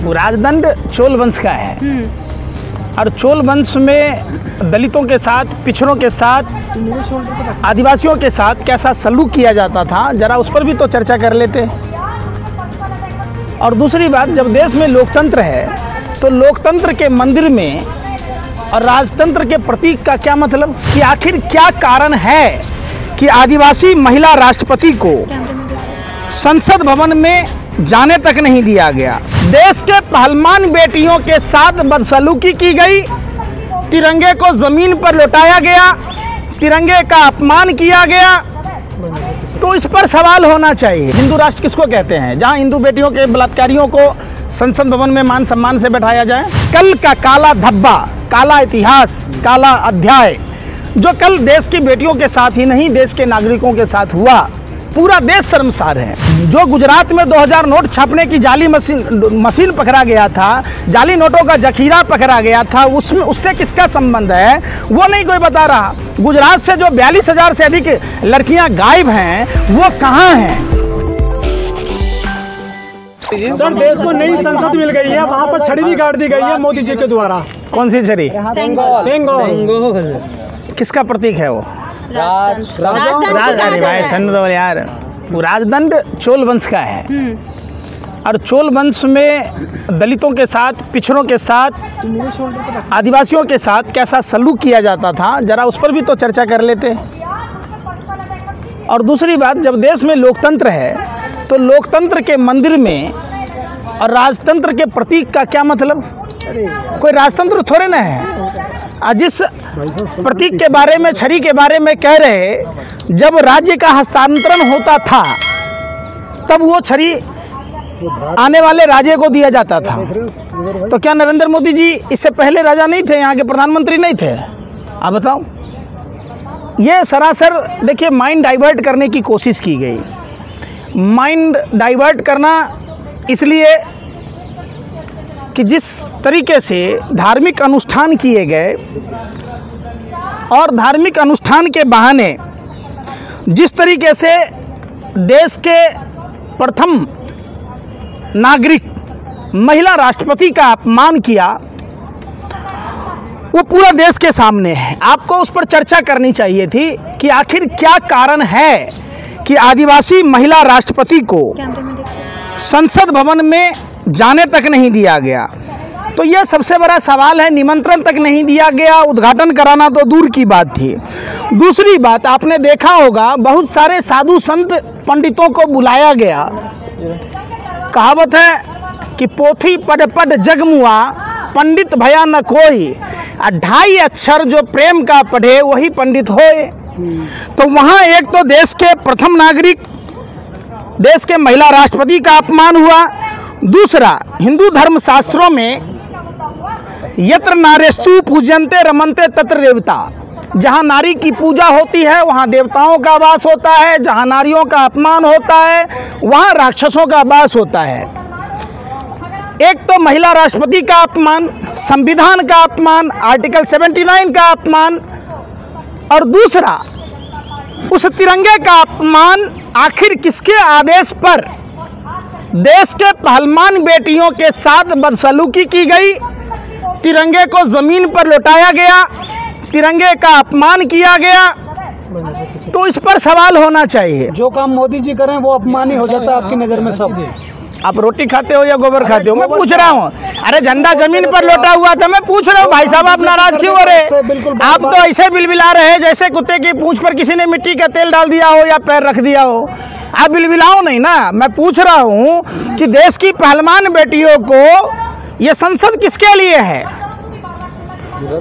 राजदंड चोल वंश का है और चोल वंश में दलितों के साथ, पिछड़ों के साथ, आदिवासियों के साथ कैसा सलूक किया जाता था, जरा उस पर भी तो चर्चा कर लेते। और दूसरी बात, जब देश में लोकतंत्र है तो लोकतंत्र के मंदिर में और राजतंत्र के प्रतीक का क्या मतलब, कि आखिर क्या कारण है कि आदिवासी महिला राष्ट्रपति को संसद भवन में जाने तक नहीं दिया गया। देश के पहलवान बेटियों के साथ बदसलूकी की गई, तिरंगे को जमीन पर लौटाया गया, तिरंगे का अपमान किया गया, तो इस पर सवाल होना चाहिए। हिंदू राष्ट्र किसको कहते हैं? जहां हिंदू बेटियों के बलात्कारियों को संसद भवन में मान सम्मान से बैठाया जाए। कल का काला धब्बा, काला इतिहास, काला अध्याय जो कल देश की बेटियों के साथ ही नहीं देश के नागरिकों के साथ हुआ, पूरा देश शर्मसार है। जो गुजरात में 2000 नोट छापने की जाली मशीन पकड़ा गया था, जाली नोटों का जखीरा पकड़ा गया था, उससे किसका संबंध है वो नहीं कोई बता रहा। गुजरात से जो 42,000 से अधिक लड़कियां गायब हैं वो कहां हैं? सर, देश को नई संसद मिल गई है, वहाँ पर छड़ी भी गाड़ दी गई है मोदी जी के द्वारा। कौन सी छड़ी? सेंगोल। किसका प्रतीक है वो? अरे भाई सुन दो यार, वो राजदंड चोल वंश का है और चोल वंश में दलितों के साथ, पिछड़ों के साथ, आदिवासियों के साथ कैसा सलूक किया जाता था, जरा उस पर भी तो चर्चा कर लेते। और दूसरी बात, जब देश में लोकतंत्र है तो लोकतंत्र के मंदिर में और राजतंत्र के प्रतीक का क्या मतलब? कोई राजतंत्र थोड़े ना है। जिस प्रतीक के बारे में, छड़ी के बारे में कह रहे, जब राज्य का हस्तांतरण होता था तब वो छड़ी आने वाले राज्य को दिया जाता था। तो क्या नरेंद्र मोदी जी इससे पहले राजा नहीं थे, यहाँ के प्रधानमंत्री नहीं थे? आप बताओ। ये सरासर देखिए माइंड डाइवर्ट करने की कोशिश की गई। माइंड डाइवर्ट करना इसलिए कि जिस तरीके से धार्मिक अनुष्ठान किए गए और धार्मिक अनुष्ठान के बहाने जिस तरीके से देश के प्रथम नागरिक महिला राष्ट्रपति का अपमान किया, वो पूरा देश के सामने है। आपको उस पर चर्चा करनी चाहिए थी कि आखिर क्या कारण है कि आदिवासी महिला राष्ट्रपति को संसद भवन में जाने तक नहीं दिया गया। तो यह सबसे बड़ा सवाल है। निमंत्रण तक नहीं दिया गया, उद्घाटन कराना तो दूर की बात थी। दूसरी बात, आपने देखा होगा बहुत सारे साधु संत पंडितों को बुलाया गया। कहावत है कि पोथी पढ़ पढ़ जगमुआ, पंडित भया न कोई, 2.5 अक्षर जो प्रेम का पढ़े वही पंडित होए। तो वहाँ एक तो देश के प्रथम नागरिक, देश के महिला राष्ट्रपति का अपमान हुआ। दूसरा, हिंदू धर्म शास्त्रों में यत्र नारेस्तु पूजन्ते रमन्ते तत्र देवता, जहाँ नारी की पूजा होती है वहाँ देवताओं का वास होता है, जहाँ नारियों का अपमान होता है वहाँ राक्षसों का वास होता है। एक तो महिला राष्ट्रपति का अपमान, संविधान का अपमान, आर्टिकल 79 का अपमान, और दूसरा उस तिरंगे का अपमान आखिर किसके आदेश पर? देश के पहलवान बेटियों के साथ बदसलूकी की गई, तिरंगे को जमीन पर लौटाया गया, तिरंगे का अपमान किया गया, तो इस पर सवाल होना चाहिए। जो काम मोदी जी करें वो अपमान ही हो जाता है आपकी नज़र में। सब आप रोटी खाते हो या गोबर खाते हो? मैं पूछ रहा हूँ। अरे झंडा जमीन पर लौटा हुआ था, मैं पूछ रहा हूँ भाई साहब आप नाराज क्यों हो रहे? आप तो ऐसे बिलबिला रहे जैसे कुत्ते की पूंछ पर किसी ने मिट्टी का तेल डाल दिया हो या पैर रख दिया हो। आप बिलबिलाओ नहीं ना। मैं पूछ रहा हूँ कि देश की पहलवान बेटियों को ये संसद किसके लिए है?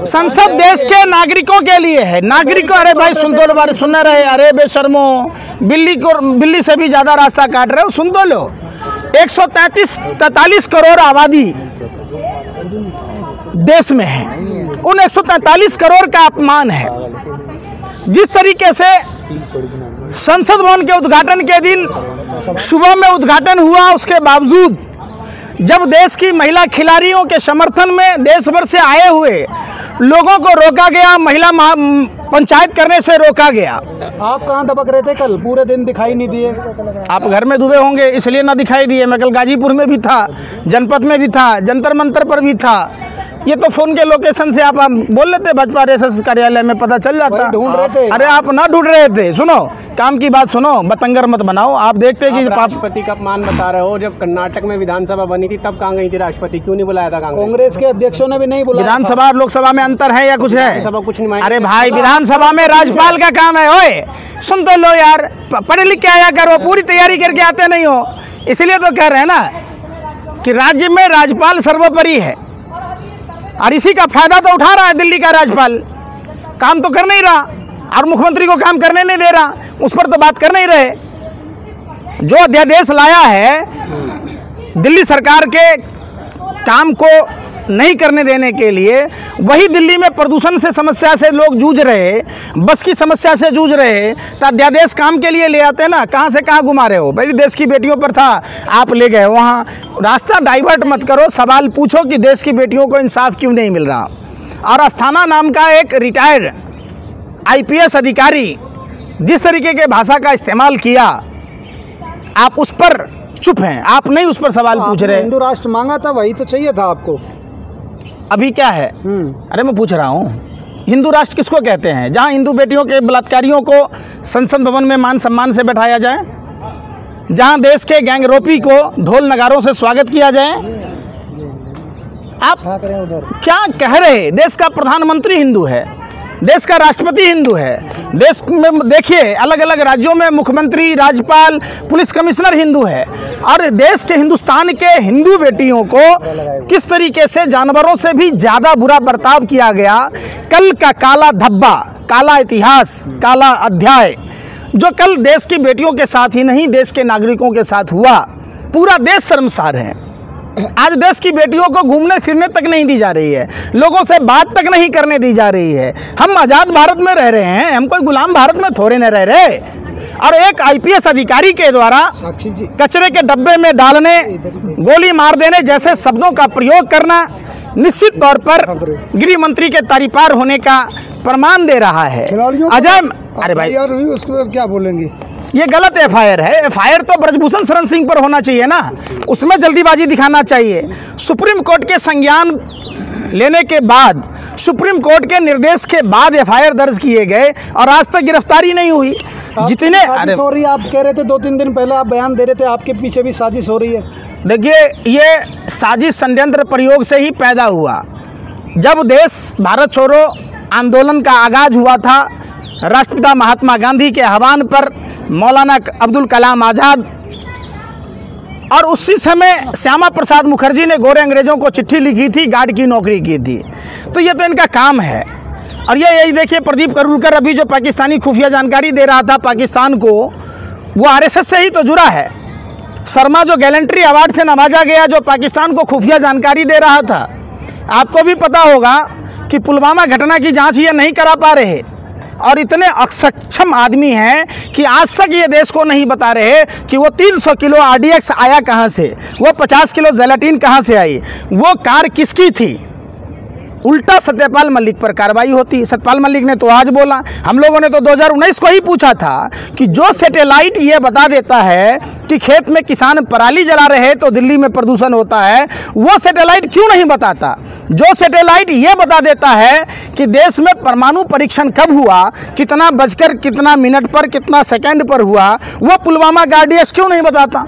संसद देश के नागरिकों के लिए है। नागरिकों, अरे भाई सुन दो बार सुनना रहे। अरे बेशर्मो, बिल्ली से भी ज़्यादा रास्ता काट रहे हो, सुन दो लो। 143 करोड़ आबादी देश में है, उन 143 करोड़ का अपमान है। जिस तरीके से संसद भवन के उद्घाटन के दिन सुबह में उद्घाटन हुआ, उसके बावजूद जब देश की महिला खिलाड़ियों के समर्थन में देश भर से आए हुए लोगों को रोका गया, महिला पंचायत करने से रोका गया। आप कहाँ दबक रहे थे कल? पूरे दिन दिखाई नहीं दिए। आप घर में डूबे होंगे इसलिए ना दिखाई दिए। मैं कल गाजीपुर में भी था, जनपद में भी था, जंतर मंतर पर भी था। ये तो फोन के लोकेशन से आप बोल लेते, भाजपा आरएसएस कार्यालय में पता चल जाता। ढूंढ रहे थे। अरे आप ना ढूंढ रहे थे, सुनो काम की बात सुनो, बतंगर मत बनाओ। आप देखते कि राष्ट्रपति का अपमान बता रहे हो। जब कर्नाटक में विधानसभा बनी थी तब कहाँ गई थी राष्ट्रपति? क्यों नहीं बुलाया था कांग्रेस के अध्यक्षों ने भी नहीं बुलाया। विधानसभा और लोकसभा में अंतर है या कुछ है? विधानसभा कुछ नहीं। अरे भाई विधानसभा में राज्यपाल का काम है। ओए सुन तो लो यार, पढ़े लिख के आया करो, पूरी तैयारी करके आते नहीं हो। इसलिए तो कह रहे हैं ना कि राज्य में राज्यपाल सर्वोपरि है, और इसी का फायदा तो उठा रहा है दिल्ली का राज्यपाल। काम तो कर नहीं रहा और मुख्यमंत्री को काम करने नहीं दे रहा, उस पर तो बात कर नहीं रहे। जो अध्यादेश लाया है दिल्ली सरकार के काम को नहीं करने देने के लिए, वही दिल्ली में प्रदूषण से समस्या से लोग जूझ रहे, बस की समस्या से जूझ रहे, तो अध्यादेश काम के लिए ले आते ना। कहाँ से कहाँ घुमा रहे हो? भाई देश की बेटियों पर था, आप ले गए वहाँ। रास्ता डाइवर्ट मत करो, सवाल पूछो कि देश की बेटियों को इंसाफ क्यों नहीं मिल रहा। और अस्थाना नाम का एक रिटायर्ड IPS अधिकारी जिस तरीके के भाषा का इस्तेमाल किया, आप उस पर चुप हैं, आप नहीं उस पर सवाल पूछ रहे। हिंदू राष्ट्र मांगा था, वही तो चाहिए था आपको। अभी क्या है? अरे मैं पूछ रहा हूँ, हिंदू राष्ट्र किसको कहते हैं? जहाँ हिंदू बेटियों के बलात्कारियों को संसद भवन में मान सम्मान से बैठाया जाए, जहाँ देश के गैंगरोपी को ढोल नगारों से स्वागत किया जाए। आप क्या कह रहे? देश का प्रधानमंत्री हिंदू है, देश का राष्ट्रपति हिंदू है, देश में देखिए अलग अलग राज्यों में मुख्यमंत्री, राज्यपाल, पुलिस कमिश्नर हिंदू है, और देश के हिंदुस्तान के हिंदू बेटियों को किस तरीके से जानवरों से भी ज़्यादा बुरा बर्ताव किया गया। कल का काला धब्बा, काला इतिहास, काला अध्याय जो कल देश की बेटियों के साथ ही नहीं देश के नागरिकों के साथ हुआ, पूरा देश शर्मसार है। आज देश की बेटियों को घूमने फिरने तक नहीं दी जा रही है, लोगों से बात तक नहीं करने दी जा रही है। हम आज़ाद भारत में रह रहे हैं, हम कोई गुलाम भारत में थोड़े न रह रहे। और एक IPS अधिकारी के द्वारा कचरे के डब्बे में डालने, गोली मार देने जैसे शब्दों का प्रयोग करना निश्चित तौर पर गृह मंत्री के तारीपार होने का प्रमाण दे रहा है। अजय, अरे भाई उसके बाद क्या बोलेंगे? ये गलत FIR है। FIR तो ब्रजभूषण शरण सिंह पर होना चाहिए ना, उसमें जल्दीबाजी दिखाना चाहिए। सुप्रीम कोर्ट के संज्ञान लेने के बाद, सुप्रीम कोर्ट के निर्देश के बाद FIR दर्ज किए गए और आज तक गिरफ्तारी नहीं हुई। जितने हो रही है, आप कह रहे थे 2-3 दिन पहले, आप बयान दे रहे थे आपके पीछे भी साजिश हो रही है। देखिए, ये साजिश षड्यंत्र प्रयोग से ही पैदा हुआ। जब देश भारत छोड़ो आंदोलन का आगाज हुआ था, राष्ट्रपिता महात्मा गांधी के आह्वान पर मौलाना अब्दुल कलाम आज़ाद और उसी समय श्यामा प्रसाद मुखर्जी ने गोरे अंग्रेज़ों को चिट्ठी लिखी थी, गार्ड की नौकरी की थी। तो ये तो इनका काम है। और ये यही देखिए, प्रदीप करुलकर अभी जो पाकिस्तानी खुफिया जानकारी दे रहा था पाकिस्तान को, वो RSS से ही तो जुड़ा है। शर्मा जो गैलेंट्री अवार्ड से नवाजा गया, जो पाकिस्तान को खुफिया जानकारी दे रहा था। आपको भी पता होगा कि पुलवामा घटना की जाँच ये नहीं करा पा रहे, और इतने अक्षम आदमी हैं कि आज तक ये देश को नहीं बता रहे कि वो 300 किलो RDX आया कहाँ से, वो 50 किलो जेलाटिन कहाँ से आई, वो कार किसकी थी। उल्टा सत्यपाल मलिक पर कार्रवाई होती। सत्यपाल मलिक ने तो आज बोला, हम लोगों ने तो 2019 को ही पूछा था कि जो सैटेलाइट ये बता देता है कि खेत में किसान पराली जला रहे हैं तो दिल्ली में प्रदूषण होता है, वो सैटेलाइट क्यों नहीं बताता। जो सैटेलाइट ये बता देता है कि देश में परमाणु परीक्षण कब हुआ, कितना बजकर कितना मिनट पर, कितना सेकंड पर हुआ, वो पुलवामा गार्डियस क्यों नहीं बताता।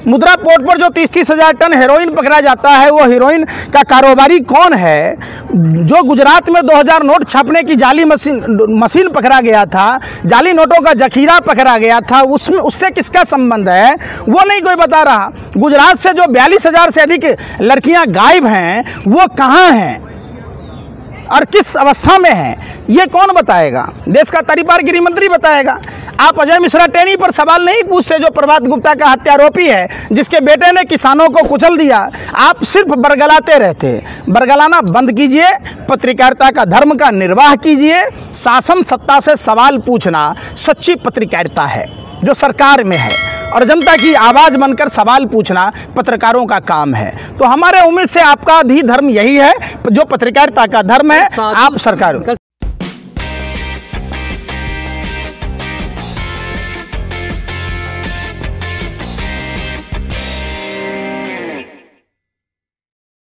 मुद्रा पोर्ट पर जो 30-30 हज़ार टन हेरोइन पकड़ा जाता है, वो हेरोइन का कारोबारी कौन है। जो गुजरात में 2000 नोट छापने की जाली मशीन पकड़ा गया था, जाली नोटों का जखीरा पकड़ा गया था, उसमें उससे किसका संबंध है, वो नहीं कोई बता रहा। गुजरात से जो 42,000 से अधिक लड़कियां गायब हैं, वो कहाँ हैं और किस अवस्था में है, ये कौन बताएगा। देश का तारीपार गृह मंत्री बताएगा। आप अजय मिश्रा टेनी पर सवाल नहीं पूछते, जो प्रभात गुप्ता का हत्यारोपी है, जिसके बेटे ने किसानों को कुचल दिया। आप सिर्फ बरगलाते रहते। बरगलाना बंद कीजिए, पत्रकारिता का धर्म का निर्वाह कीजिए। शासन सत्ता से सवाल पूछना सच्ची पत्रकारिता है जो सरकार में है, और जनता की आवाज़ बनकर सवाल पूछना पत्रकारों का काम है। तो हमारे उम्मीद से आपका भी धर्म यही है जो पत्रकारिता का धर्म है। आप सरकार